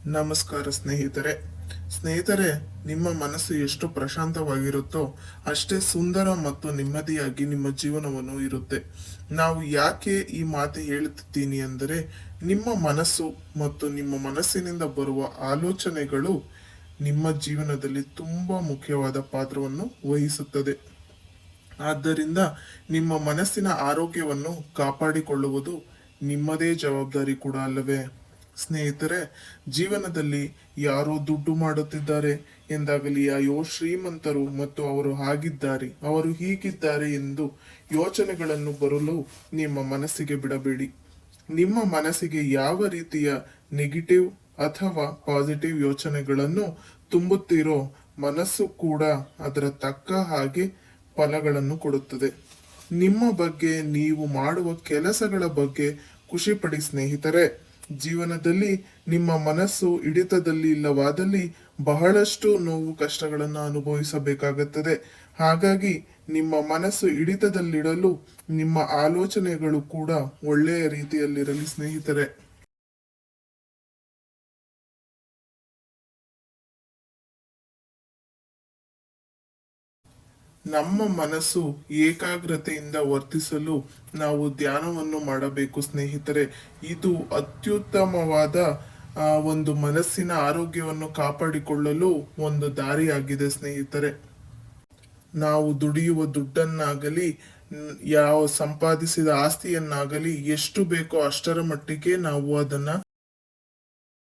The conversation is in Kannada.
ನಮಸ್ಕಾರ ಸ್ನೇಹಿತರೆ, ನಿಮ್ಮ ಮನಸ್ಸು ಎಷ್ಟು ಪ್ರಶಾಂತವಾಗಿರುತ್ತೋ ಅಷ್ಟೇ ಸುಂದರ ಮತ್ತು ನೆಮ್ಮದಿಯಾಗಿ ನಿಮ್ಮ ಜೀವನವನ್ನು ಇರುತ್ತೆ. ನಾವು ಯಾಕೆ ಈ ಮಾತು ಹೇಳುತ್ತಿದ್ದೀನಿ ಅಂದರೆ, ನಿಮ್ಮ ಮನಸ್ಸು ಮತ್ತು ನಿಮ್ಮ ಮನಸ್ಸಿನಿಂದ ಬರುವ ಆಲೋಚನೆಗಳು ನಿಮ್ಮ ಜೀವನದಲ್ಲಿ ತುಂಬಾ ಮುಖ್ಯವಾದ ಪಾತ್ರವನ್ನು ವಹಿಸುತ್ತದೆ. ಆದ್ದರಿಂದ ನಿಮ್ಮ ಮನಸ್ಸಿನ ಆರೋಗ್ಯವನ್ನು ಕಾಪಾಡಿಕೊಳ್ಳುವುದು ನಿಮ್ಮದೇ ಜವಾಬ್ದಾರಿ ಕೂಡ ಅಲ್ಲವೇ? ಸ್ನೇಹಿತರೆ, ಜೀವನದಲ್ಲಿ ಯಾರೋ ದುಡ್ಡು ಮಾಡುತ್ತಿದ್ದಾರೆ ಎಂದಾಗಲಿ, ಅಯ್ಯೋ ಶ್ರೀಮಂತರು ಮತ್ತು ಅವರು ಹಾಗಿದ್ದಾರೆ, ಅವರು ಹೀಗಿದ್ದಾರೆ ಎಂದು ಯೋಚನೆಗಳನ್ನು ಬರಲು ನಿಮ್ಮ ಮನಸ್ಸಿಗೆ ಬಿಡಬೇಡಿ. ನಿಮ್ಮ ಮನಸ್ಸಿಗೆ ಯಾವ ರೀತಿಯ ನೆಗೆಟಿವ್ ಅಥವಾ ಪಾಸಿಟಿವ್ ಯೋಚನೆಗಳನ್ನು ತುಂಬುತ್ತೀರೋ, ಮನಸ್ಸು ಕೂಡ ಅದರ ತಕ್ಕ ಹಾಗೆ ಫಲಗಳನ್ನು ಕೊಡುತ್ತದೆ. ನಿಮ್ಮ ಬಗ್ಗೆ, ನೀವು ಮಾಡುವ ಕೆಲಸಗಳ ಬಗ್ಗೆ ಖುಷಿಪಡಿ ಸ್ನೇಹಿತರೆ. ಜೀವನದಲ್ಲಿ ನಿಮ್ಮ ಮನಸ್ಸು ಹಿಡಿತದಲ್ಲಿ ಇಲ್ಲವಾದಲ್ಲಿ ಬಹಳಷ್ಟು ನೋವು ಕಷ್ಟಗಳನ್ನು ಅನುಭವಿಸಬೇಕಾಗುತ್ತದೆ. ಹಾಗಾಗಿ ನಿಮ್ಮ ಮನಸ್ಸು ಹಿಡಿತದಲ್ಲಿಡಲು ನಿಮ್ಮ ಆಲೋಚನೆಗಳು ಕೂಡ ಒಳ್ಳೆಯ ರೀತಿಯಲ್ಲಿರಲಿ ಸ್ನೇಹಿತರೆ. ನಮ್ಮ ಮನಸ್ಸು ಏಕಾಗ್ರತೆಯಿಂದ ವರ್ತಿಸಲು ನಾವು ಧ್ಯಾನವನ್ನು ಮಾಡಬೇಕು ಸ್ನೇಹಿತರೆ. ಇದು ಅತ್ಯುತ್ತಮವಾದ ಒಂದು ಮನಸ್ಸಿನ ಆರೋಗ್ಯವನ್ನು ಕಾಪಾಡಿಕೊಳ್ಳಲು ಒಂದು ದಾರಿಯಾಗಿದೆ ಸ್ನೇಹಿತರೆ. ನಾವು ದುಡಿಯುವ ದುಡ್ಡನ್ನಾಗಲಿ, ಯಾವ ಸಂಪಾದಿಸಿದ ಆಸ್ತಿಯನ್ನಾಗಲಿ ಎಷ್ಟು ಬೇಕೋ ಅಷ್ಟರ ಮಟ್ಟಿಗೆ ನಾವು ಅದನ್ನ